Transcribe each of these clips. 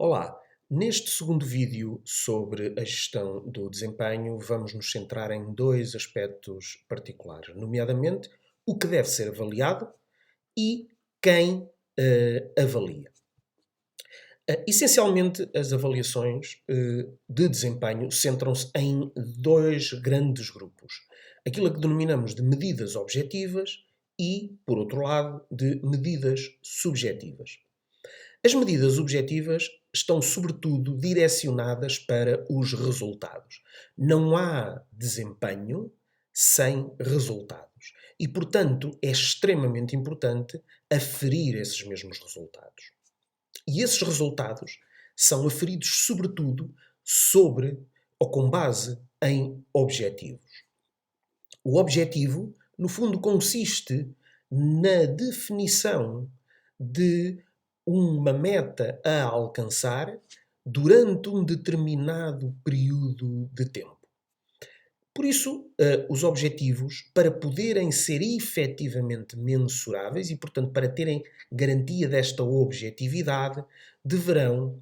Olá, neste segundo vídeo sobre a gestão do desempenho, vamos nos centrar em dois aspectos particulares, nomeadamente o que deve ser avaliado e quem avalia. Essencialmente, as avaliações de desempenho centram-se em dois grandes grupos. Aquilo a que denominamos de medidas objetivas e, por outro lado, de medidas subjetivas. As medidas objetivas estão, sobretudo, direcionadas para os resultados. Não há desempenho sem resultados. E, portanto, é extremamente importante aferir esses mesmos resultados. E esses resultados são aferidos, sobretudo, sobre ou com base em objetivos. O objetivo, no fundo, consiste na definição de uma meta a alcançar durante um determinado período de tempo. Por isso, os objetivos, para poderem ser efetivamente mensuráveis e, portanto, para terem garantia desta objetividade, deverão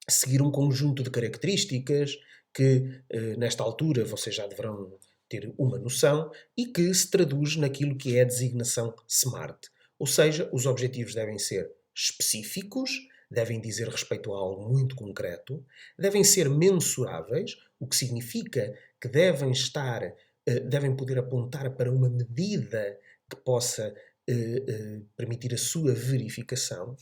seguir um conjunto de características que, nesta altura, vocês já deverão ter uma noção e que se traduz naquilo que é a designação SMART. Ou seja, os objetivos devem ser específicos, devem dizer respeito a algo muito concreto, devem ser mensuráveis, o que significa que devem poder apontar para uma medida que possa permitir a sua verificação,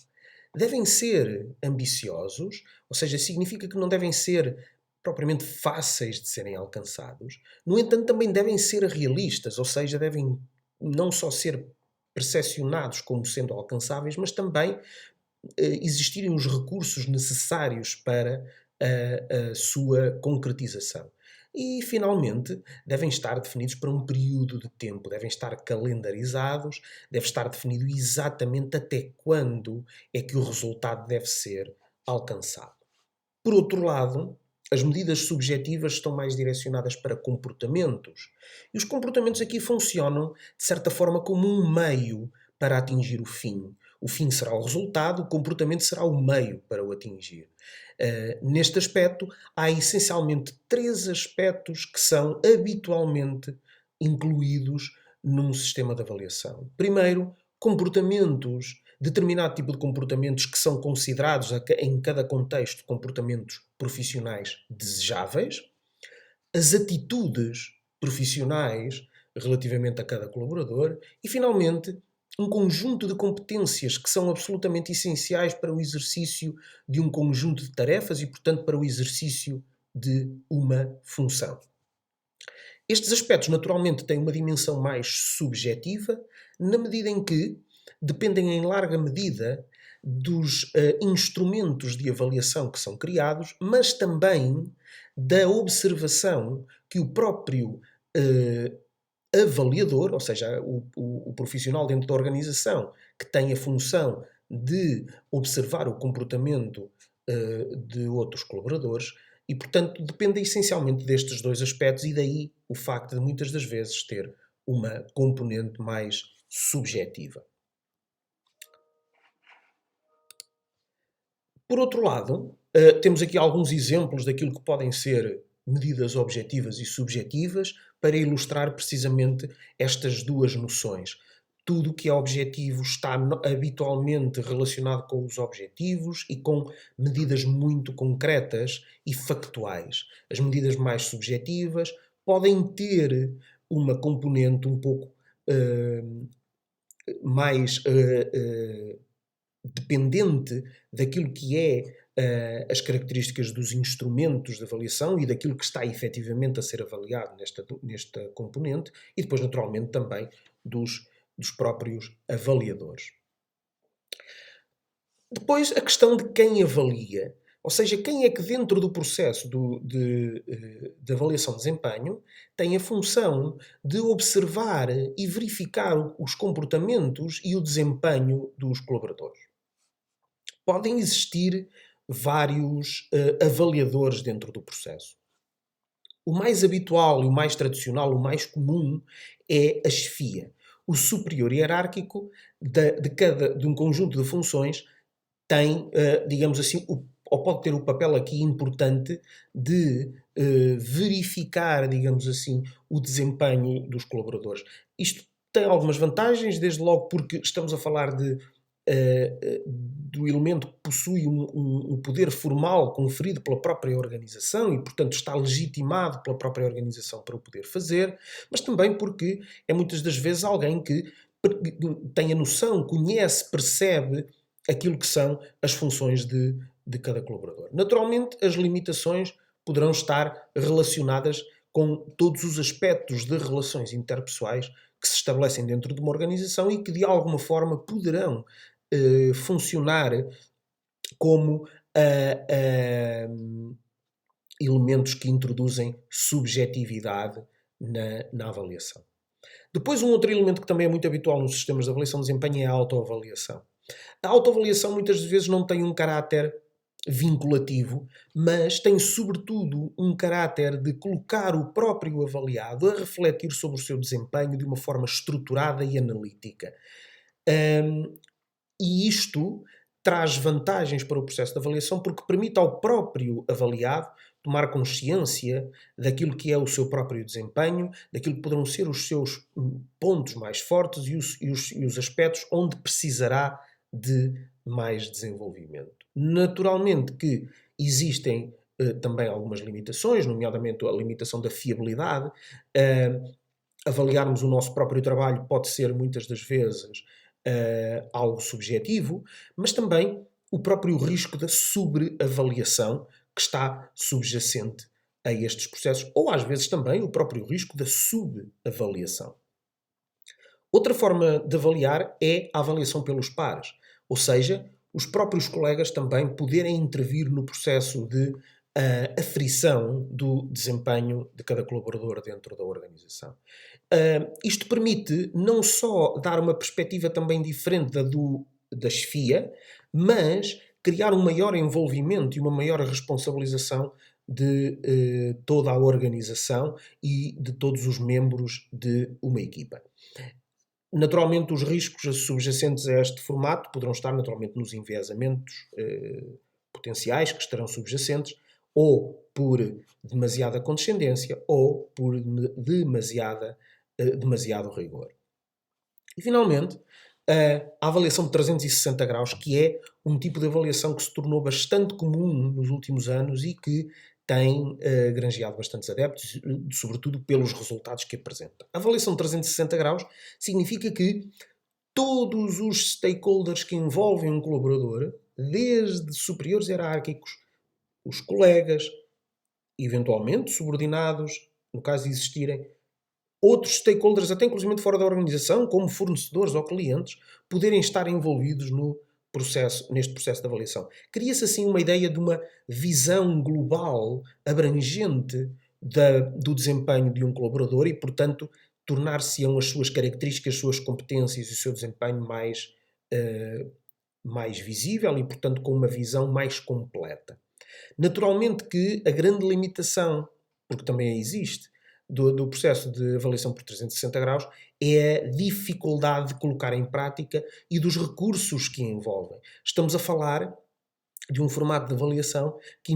devem ser ambiciosos, ou seja, significa que não devem ser propriamente fáceis de serem alcançados. No entanto, também devem ser realistas, ou seja, devem não só ser percepcionados como sendo alcançáveis, mas também existirem os recursos necessários para a sua concretização. E, finalmente, devem estar definidos para um período de tempo, devem estar calendarizados, deve estar definido exatamente até quando é que o resultado deve ser alcançado. Por outro lado, as medidas subjetivas estão mais direcionadas para comportamentos. E os comportamentos aqui funcionam, de certa forma, como um meio para atingir o fim. O fim será o resultado, o comportamento será o meio para o atingir. Neste aspecto, há essencialmente três aspectos que são habitualmente incluídos num sistema de avaliação. Primeiro, comportamentos, determinado tipo de comportamentos que são considerados em cada contexto comportamentos profissionais desejáveis, as atitudes profissionais relativamente a cada colaborador e, finalmente, um conjunto de competências que são absolutamente essenciais para o exercício de um conjunto de tarefas e, portanto, para o exercício de uma função. Estes aspectos, naturalmente, têm uma dimensão mais subjetiva, na medida em que dependem em larga medida dos instrumentos de avaliação que são criados, mas também da observação que o próprio avaliador, ou seja, o profissional dentro da organização que tem a função de observar o comportamento de outros colaboradores, e, portanto, depende essencialmente destes dois aspectos e daí o facto de muitas das vezes ter uma componente mais subjetiva. Por outro lado, temos aqui alguns exemplos daquilo que podem ser medidas objetivas e subjetivas para ilustrar precisamente estas duas noções. Tudo o que é objetivo está habitualmente relacionado com os objetivos e com medidas muito concretas e factuais. As medidas mais subjetivas podem ter uma componente um pouco mais dependente daquilo que é as características dos instrumentos de avaliação e daquilo que está efetivamente a ser avaliado nesta componente e depois, naturalmente, também dos próprios avaliadores. Depois, a questão de quem avalia, ou seja, quem é que dentro do processo de avaliação de desempenho tem a função de observar e verificar os comportamentos e o desempenho dos colaboradores. Podem existir vários avaliadores dentro do processo. O mais habitual e o mais tradicional, o mais comum, é a chefia. O superior hierárquico de um conjunto de funções tem, digamos assim, ou pode ter o papel aqui importante de verificar, digamos assim, o desempenho dos colaboradores. Isto tem algumas vantagens, desde logo porque estamos a falar do elemento que possui um poder formal conferido pela própria organização e, portanto, está legitimado pela própria organização para o poder fazer, mas também porque é muitas das vezes alguém que tem a noção, conhece, percebe aquilo que são as funções de cada colaborador. Naturalmente, as limitações poderão estar relacionadas com todos os aspectos de relações interpessoais que se estabelecem dentro de uma organização e que, de alguma forma, poderão funcionar como elementos que introduzem subjetividade na avaliação. Depois, um outro elemento que também é muito habitual nos sistemas de avaliação de desempenho é a autoavaliação. A autoavaliação muitas vezes não tem um caráter vinculativo, mas tem sobretudo um caráter de colocar o próprio avaliado a refletir sobre o seu desempenho de uma forma estruturada e analítica. E isto traz vantagens para o processo de avaliação porque permite ao próprio avaliado tomar consciência daquilo que é o seu próprio desempenho, daquilo que poderão ser os seus pontos mais fortes e os aspectos onde precisará de mais desenvolvimento. Naturalmente que existem também algumas limitações, nomeadamente a limitação da fiabilidade. Avaliarmos o nosso próprio trabalho pode ser muitas das vezes algo subjetivo, mas também o próprio risco da sobreavaliação que está subjacente a estes processos, ou às vezes também o próprio risco da subavaliação. Outra forma de avaliar é a avaliação pelos pares, ou seja, os próprios colegas também poderem intervir no processo de aferição do desempenho de cada colaborador dentro da organização. Isto permite não só dar uma perspectiva também diferente da chefia, mas criar um maior envolvimento e uma maior responsabilização de toda a organização e de todos os membros de uma equipa. Naturalmente, os riscos subjacentes a este formato poderão estar naturalmente nos enviesamentos potenciais que estarão subjacentes, ou por demasiada condescendência, ou por demasiado rigor. E, finalmente, a avaliação de 360 graus, que é um tipo de avaliação que se tornou bastante comum nos últimos anos e que tem granjeado bastantes adeptos, sobretudo pelos resultados que apresenta. A avaliação de 360 graus significa que todos os stakeholders que envolvem um colaborador, desde superiores hierárquicos, os colegas, eventualmente subordinados, no caso de existirem, outros stakeholders, até inclusive fora da organização, como fornecedores ou clientes, poderem estar envolvidos neste processo de avaliação. Cria-se assim uma ideia de uma visão global, abrangente do desempenho de um colaborador e, portanto, tornar-se-ão as suas características, as suas competências e o seu desempenho mais visível e, portanto, com uma visão mais completa. Naturalmente que a grande limitação, porque também existe, do processo de avaliação por 360 graus é a dificuldade de colocar em prática e dos recursos que envolvem. Estamos a falar de um formato de avaliação que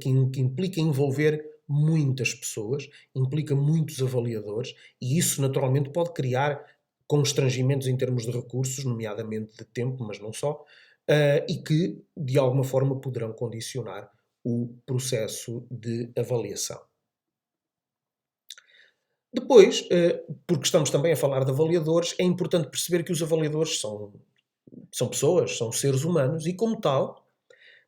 implica envolver muitas pessoas, implica muitos avaliadores e isso naturalmente pode criar constrangimentos em termos de recursos, nomeadamente de tempo, mas não só, e que de alguma forma poderão condicionar o processo de avaliação. Depois, porque estamos também a falar de avaliadores, é importante perceber que os avaliadores são pessoas, são seres humanos e, como tal,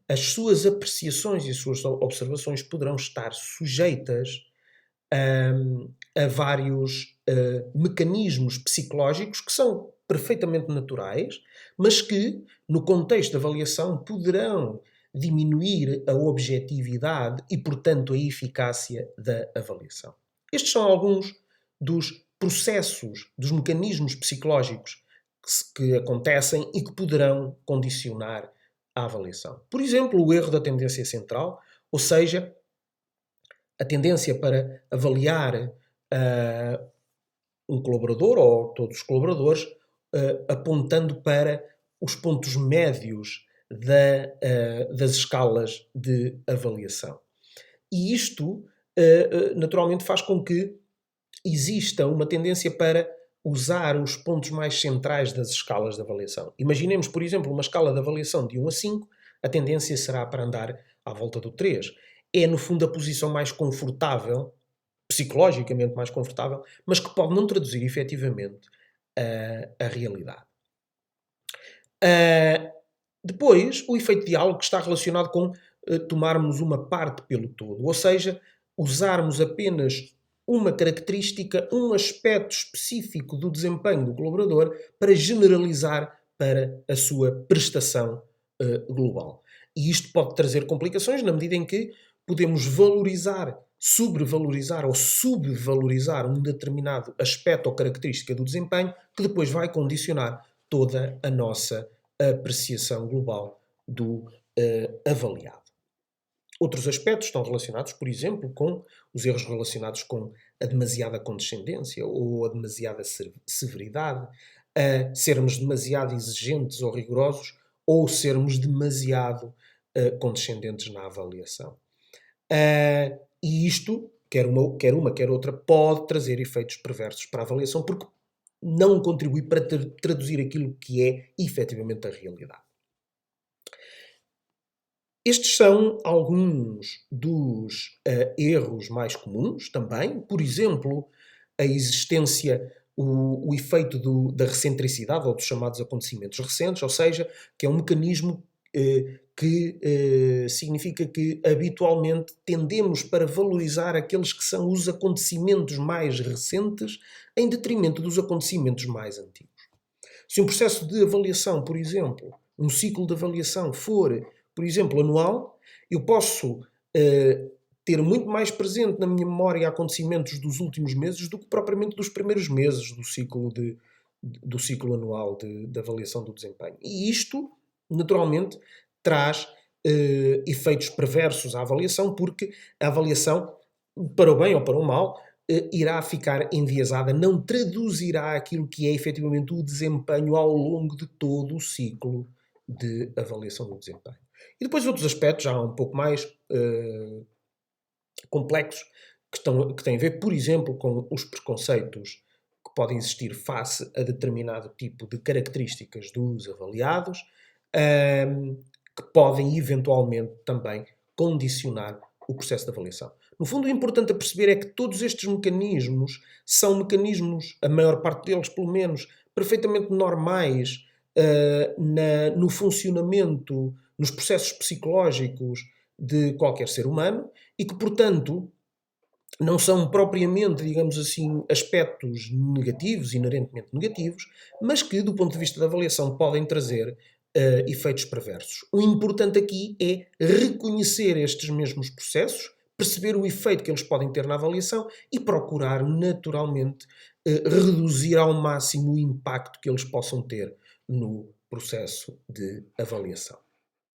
as suas apreciações e as suas observações poderão estar sujeitas a vários mecanismos psicológicos que são perfeitamente naturais, mas que, no contexto de avaliação, poderão diminuir a objetividade e, portanto, a eficácia da avaliação. Estes são alguns dos processos, dos mecanismos psicológicos que acontecem e que poderão condicionar a avaliação. Por exemplo, o erro da tendência central, ou seja, a tendência para avaliar um colaborador ou todos os colaboradores apontando para os pontos médios das escalas de avaliação. E isto, naturalmente, faz com que exista uma tendência para usar os pontos mais centrais das escalas de avaliação. Imaginemos, por exemplo, uma escala de avaliação de 1 a 5, a tendência será para andar à volta do 3. É, no fundo, a posição mais confortável, psicologicamente mais confortável, mas que pode não traduzir efetivamente a realidade. Depois, o efeito diálogo está relacionado com tomarmos uma parte pelo todo, ou seja, usarmos apenas uma característica, um aspecto específico do desempenho do colaborador para generalizar para a sua prestação global. E isto pode trazer complicações na medida em que podemos valorizar, sobrevalorizar ou subvalorizar um determinado aspecto ou característica do desempenho que depois vai condicionar toda a nossa apreciação global do avaliado. Outros aspectos estão relacionados, por exemplo, com os erros relacionados com a demasiada condescendência ou a demasiada severidade, a sermos demasiado exigentes ou rigorosos ou sermos demasiado condescendentes na avaliação. E isto, quer uma, quer outra, pode trazer efeitos perversos para a avaliação porque não contribui para traduzir aquilo que é efetivamente a realidade. Estes são alguns dos erros mais comuns também. Por exemplo, a existência, o efeito da recentricidade ou dos chamados acontecimentos recentes, ou seja, que é um mecanismo que significa que habitualmente tendemos para valorizar aqueles que são os acontecimentos mais recentes em detrimento dos acontecimentos mais antigos. Se um processo de avaliação, por exemplo, um ciclo de avaliação for, por exemplo, anual, eu posso ter muito mais presente na minha memória acontecimentos dos últimos meses do que propriamente dos primeiros meses do ciclo anual de avaliação do desempenho. E isto, naturalmente, traz efeitos perversos à avaliação, porque a avaliação, para o bem ou para o mal, irá ficar enviesada, não traduzirá aquilo que é efetivamente o desempenho ao longo de todo o ciclo de avaliação do desempenho. E depois outros aspectos já um pouco mais complexos que têm a ver, por exemplo, com os preconceitos que podem existir face a determinado tipo de características dos avaliados, que podem eventualmente também condicionar o processo de avaliação. No fundo, o importante a perceber é que todos estes mecanismos são mecanismos, a maior parte deles pelo menos, perfeitamente normais no funcionamento, nos processos psicológicos de qualquer ser humano e que, portanto, não são propriamente, digamos assim, aspectos negativos, inerentemente negativos, mas que, do ponto de vista da avaliação, podem trazer efeitos perversos. O importante aqui é reconhecer estes mesmos processos, perceber o efeito que eles podem ter na avaliação e procurar, naturalmente, reduzir ao máximo o impacto que eles possam ter no processo de avaliação.